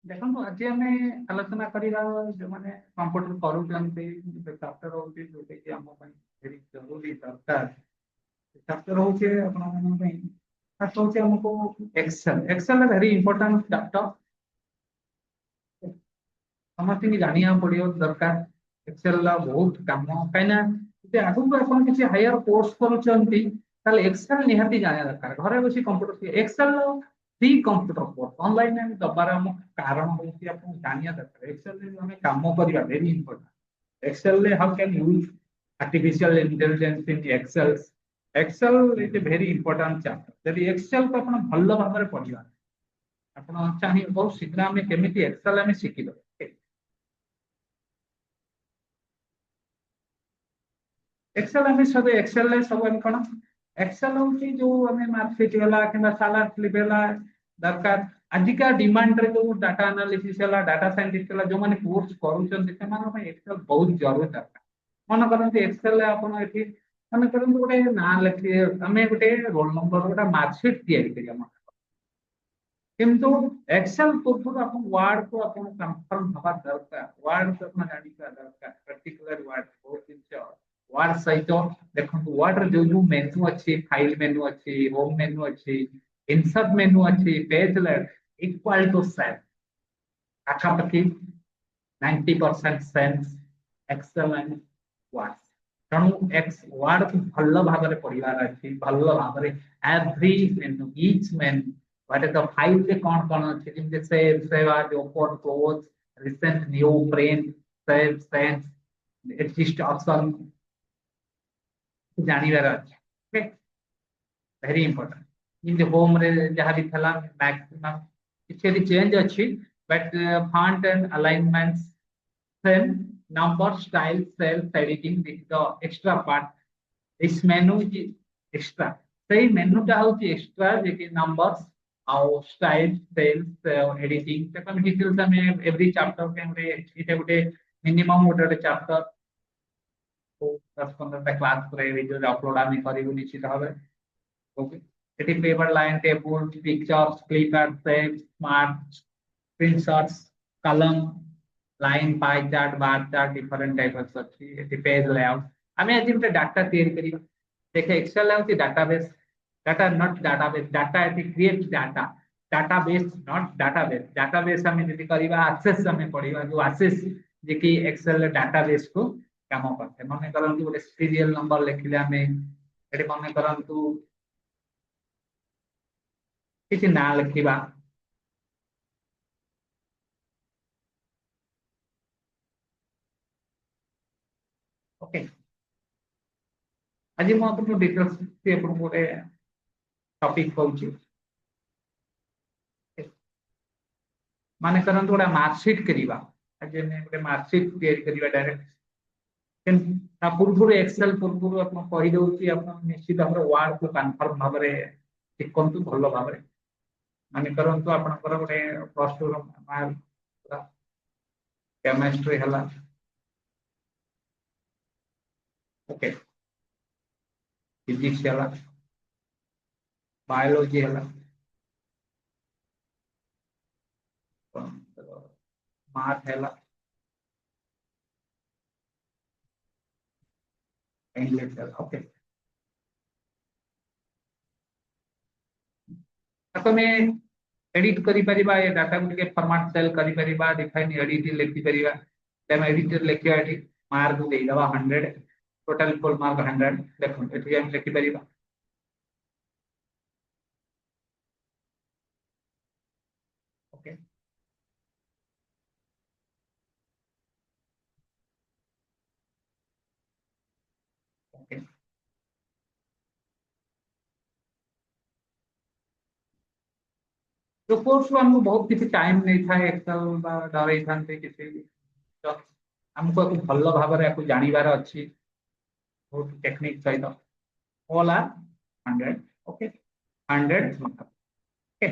देखो आज आम आलोचना करवा जो मैंने कंप्यूटर कर चैप्टर हूँ जोटा कि आम वेरी जरूरी दरकार चैप्टर हूँ फर्स्ट हूँ आमको Excel Excel very important chapter समस्त जाना पड़ो दरकार एक्सेल बहुत कम कहीं आगुक आप किसी हायर कोर्स कर एक्सेल निहाती जाना दरकार घर बस computer Excel free computer course online दबार आम कारण हूँ जाना दरकार एक्सेल आम कम करवा very important Excel how can use artificial intelligence in Excel Excel is a very important chapter जब एक्सेल को आप भल भाव में पढ़ा आप चाहिए बहुत शीघ्र आम केमी एक्सेल आम शिखिद एक्सेल आम सब एक्सेल सब कौन एक्सेल हूँ जो आम मार्कसीट है सालार स्लिप है दरकार आजिका डिमांड रे जो डाटा एनालिसिस है डाटा साइंटिस्ट है जो मैंने कोर्स कर एक्सेल बहुत जरूरी दरकार मन करते एक्सेल आप मन कर गोटे ना लिखे आम गोटे रोल नंबर गोटे मार्कसीट या किंतु एक्सेल पूर्व आप वार्ड को आप कन्फर्म हवा दरकार वार्ड को आप जाना दरकार पर्टिकुलर वार्ड बहुत जिन वार्ड सहित देखो वार्ड जो जो मेनू अच्छी फाइल मेनू अच्छी होम मेनू अच्छी इंसर्ट मेनू अच्छी page let equal to same पाखापाखि 90% सेन्स एक्सेल एंड वार्ड तेणु एक्स वार्ड को भल भाव में पढ़ार अच्छी भल भाव में every menu each menu what is the file से कौन कौन अच्छे जैसे save as open close recent new print save सेंस एग्जिस्ट ऑप्शन जानिबार अच्छे okay very important in home रे जहाँ भी थला मैक्सिमम किसी चेंज अच्छी but font and alignments same number style cells editing this the extra part इस मेनू की एक्स्ट्रा सही मेनू टा हूँ एक्स्ट्रा जे कि नंबर्स आउ स्टाइल सेल्स एडिटिंग तक हम डिटेल्स में एवरी चैप्टर के हमरे इथे गोटे मिनिमम गोटे चैप्टर को 10-15 क्लास पर वीडियो अपलोड आम करूँ निश्चित भाव ओके एटी paper line table pictures clip and save smart screenshots column line pie chart bar chart different types अच्छी एटी पेज लेआउट आम आज गोटे डाटा तैयारी करिया देखे एक्सेल हूँ database data not database data एटी create data database not database database आम जब करवा एक्सेस आम पढ़ा जो एक्सेस जे कि एक्सेल डाटाबेस को काम करते मन करंतु गोटे सीरियल नंबर लिखिले आम ये मन करंतु किसी ना लिखा ओके आज मुझे डिटेल्स गोटे टॉपिक कहूँ मान कर गोटे मार्कसीट करवा आज गोटे मार्कसीट डायरेक्ट पूर्व एक्सेल पूर्व कहीदे आप निश्चित भाव वार्ड को कन्फर्म भाव में शिखु भल भाव मान करंतु आपनकर गोटे प्लस टू मार्क केमिस्ट्री है ओके फिजिक्स है बायोलॉजी है मैथ है इंग्लिश है ओके तुम एडिट करी परिबा ये डाटा को टिके फॉर्मेट सेल करी परिबा डिफाइन एडिट लिखि परिबा तेम एडिट लिखिया एटी मार्क दे दवा 100 टोटल फुल मार्क 100 देखो एटी हम लिखि परिबा ओके ओके तो कोर्स हमको बहुत किसी टाइम नहीं था एक्सेल बा डरै थांते किसी तो हमको भल भाव में जानिबार अच्छी बहुत टेक्निक सहित ऑल आर 100 ओके 100 ओके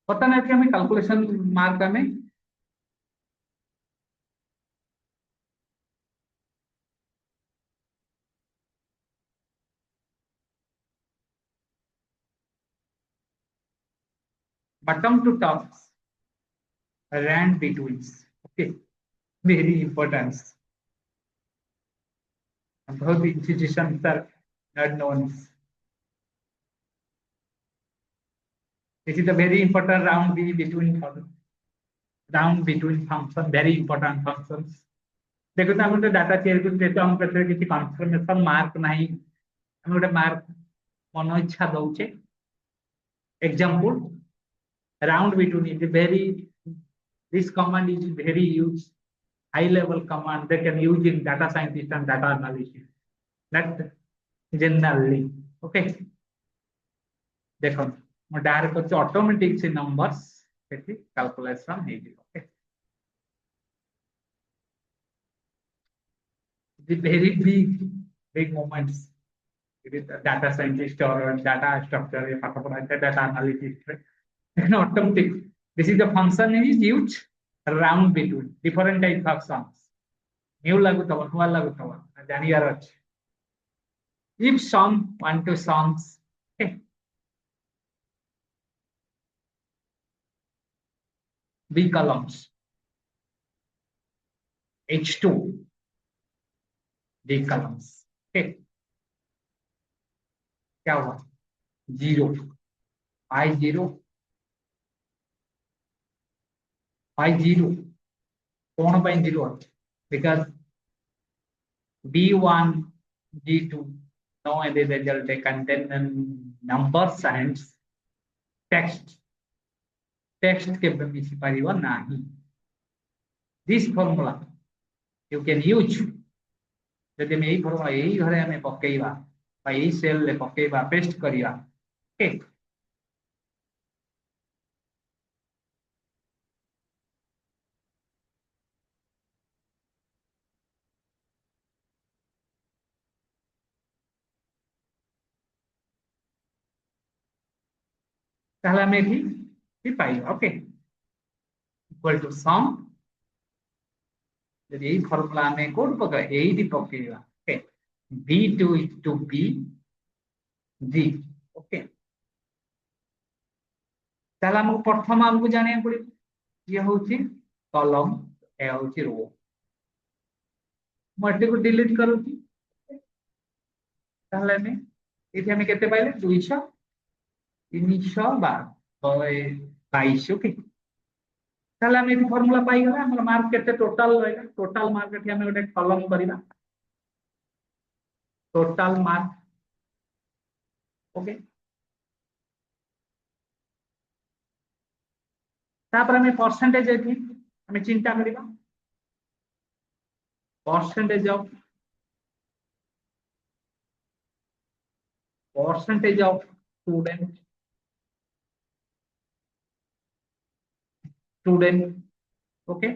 बर्तमान एटी हमें कैलकुलेशन मार्क हमें bottom to top, rand between. Okay, very important. Both institutions are not known. This is a very important round between function, very important functions. देखो हम गोटे data तैयारी करते तो हम केते किछि कन्फर्मेशन मार्क नाही हम गोटे मार्क मन इच्छा दउचे example round between is very this command is very used high level command they can use in data scientist and data analysis that generally okay देखो मैं डायरेक्ट करछ ऑटोमेटिक से नंबर्स सेठी कैलकुलेशन हे जी okay the very big moments it is a data scientist or a data structure a data analysis right automatic this is the function is used round between different types of songs new laguthaba nuwa laguthaba janiyar ଅଛି if sum one to songs okay b columns h2 d columns okay क्या हुआ 0 I0 I0 कौन by 0 because B1 G2 no any result they contain numbers and text के मिसी परिवा नहीं this formula you can use जदि में यही formula यही घरे हमें पकेइबा बा यही सेल ले पकेइबा पेस्ट करिया ओके ताहले हमें भी पाइबा ओके इक्वल टू सम जदि यही फॉर्मूला हमें कोड पका यही पकेइबा okay B2 is to B G okay ताहले हमको प्रथम हमको जानिया पड़ी ये होची कॉलम ए होची रो मल्टी को डिलीट करूची ताहले हमें इथे हमें केते पाइले 200 322 ओके ताहले हम एठी फार्मूला पाई गला हमर मार्क केते टोटल रहेगा टोटल मार्क एठी हमें गोटे कॉलम करिना टोटल मार्क ओके तापर हमें परसेंटेज एठी हमें चिंता करिबा percentage of student okay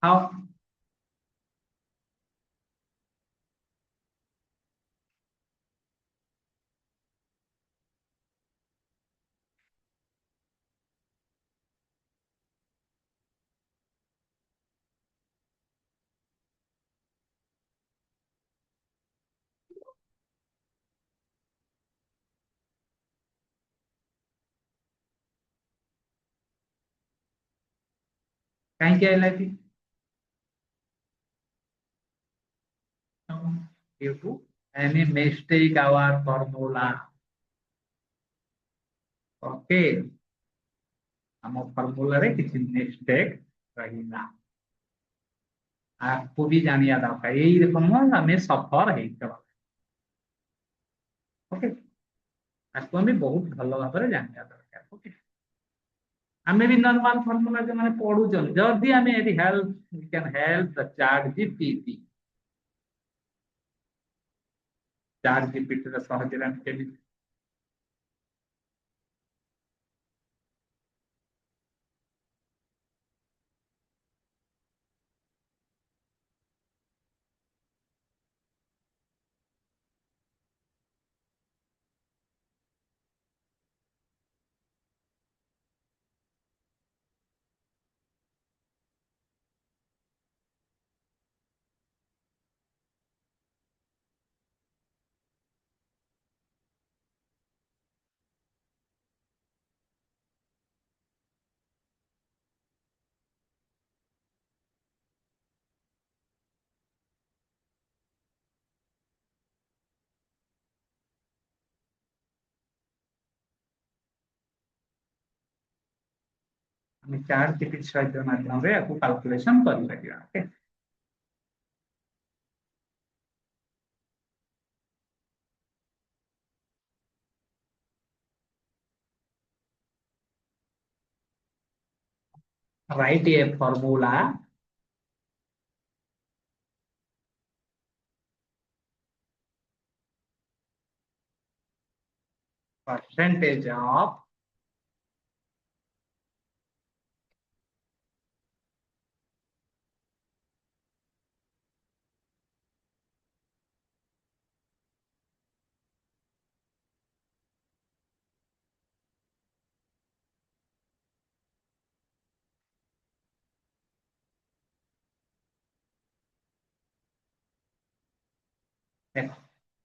how कहीं क्या है due to any mistake our formula okay हम फॉर्मूला रे किसी मिस्टेक रहिला आपको भी जानिया दरकार यही रकम हमें सफर है ओके आपको हमें बहुत भल भाव जानिया दरकार ओके हमें भी नॉर्मल फॉर्मूला जो माने पढुचन जदी हमें यदि help we can help the chat GPT ର ସହଜରେ ଆମେ କେମିତି ଆମେ ଚାର୍ଟ ଜିପିଟି ସହିତ ମାଧ୍ୟମରେ ୟାକୁ କାଲକୁଲେସନ କରିପାରିବା। Okay, write a formula percentage of ଦେଖ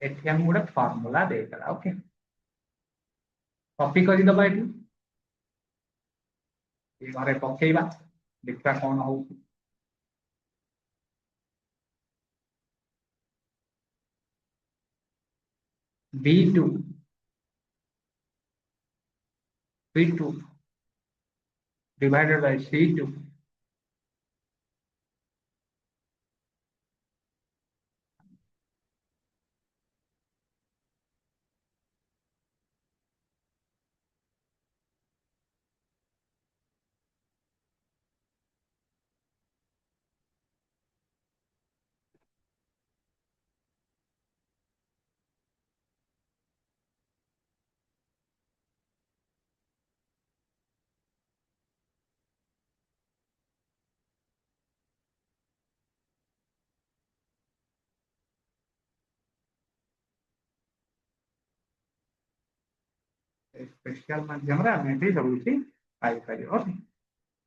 ଏଠି ଆମେ ଗୋଟେ ଫର୍ମୁଲା ଦେଇଦେଲା। ଓକେ, କପି କରିଦବା ଏଠି, ଏ ଘରେ ପକେଇବା, ଦେଖିବା କଣ ହଉଛି। B2 B2 divided by C2 special माध्यम आम ये सब किसी पाइपर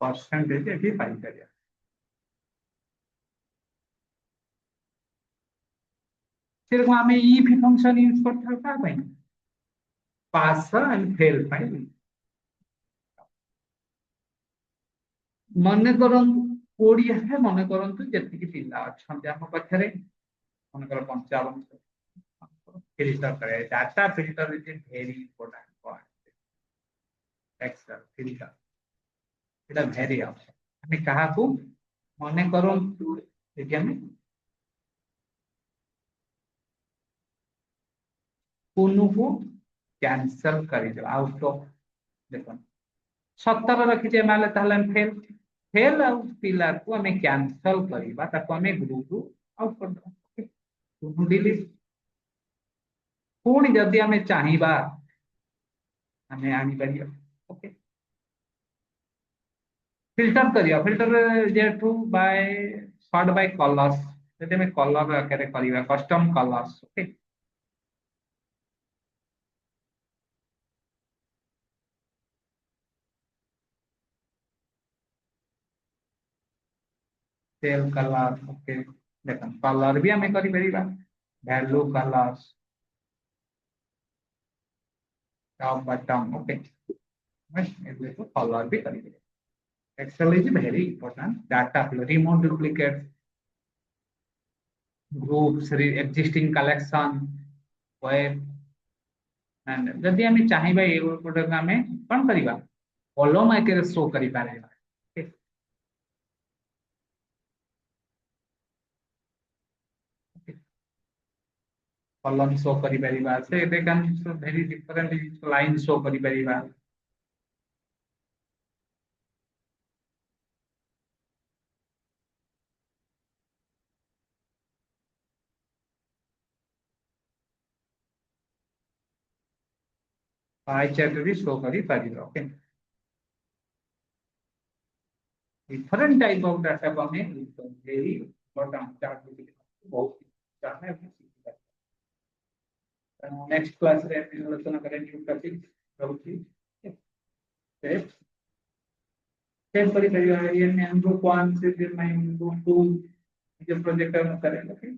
परसेंटेज ये पाइपर। सेरकम आम इफ फंक्शन यूज कर पास एंड फेल मन कर कोड़े मन करतु जी पिला अच्छा आम पाखे मन कर 55 फिल्टर करे data filter is very important Excel filter এটা ভেরি আবশ্যক। আমি কাহাকু মনে করন্তু এটি আমি কোনকু ক্যান্সেল করি দেব আউট অফ দেখুন 17 रखिजे माले ताहले हम फेल फेल आउट पिलर को हमें कैंसल करिबा ताको हमें ग्रुप रु आउट कर दो। ओके, ग्रुप डिलीट पुणी जदी हमें चाहिबा हमें आनी परियो। ओके, फिल्टर करियो फिल्टर जेठू बाय सॉर्ट बाय कलर्स जदी हमें कलर आकारे करिवा custom colours. Okay, cell colour. Okay, देखो कलर भी हमें करि परिबा value colours top bottom. Okay, मैं कलर भी करि Excel is very important data flow remove duplicate groups existing collection web and जदि हमें चाहिबा ए प्रोडक्ट हमें कोन करिबा कॉलम आके शो करि पारेबा। कॉलम शो करि परिबा से they can very different line show करि परिबा। पाई चार्ट भी शो करि परिबा। Okay, different type of data को हमें वेरी इंपोर्टेंट चार्ट बहुत जाना है। नेक्स्ट क्लास रे आलोचना करें न्यू टॉपिक रहउची स्टेप स्टेप करि परिबा ये ने ग्रुप 1 से ग्रुप 2 जो प्रोजेक्ट हम करेंगे।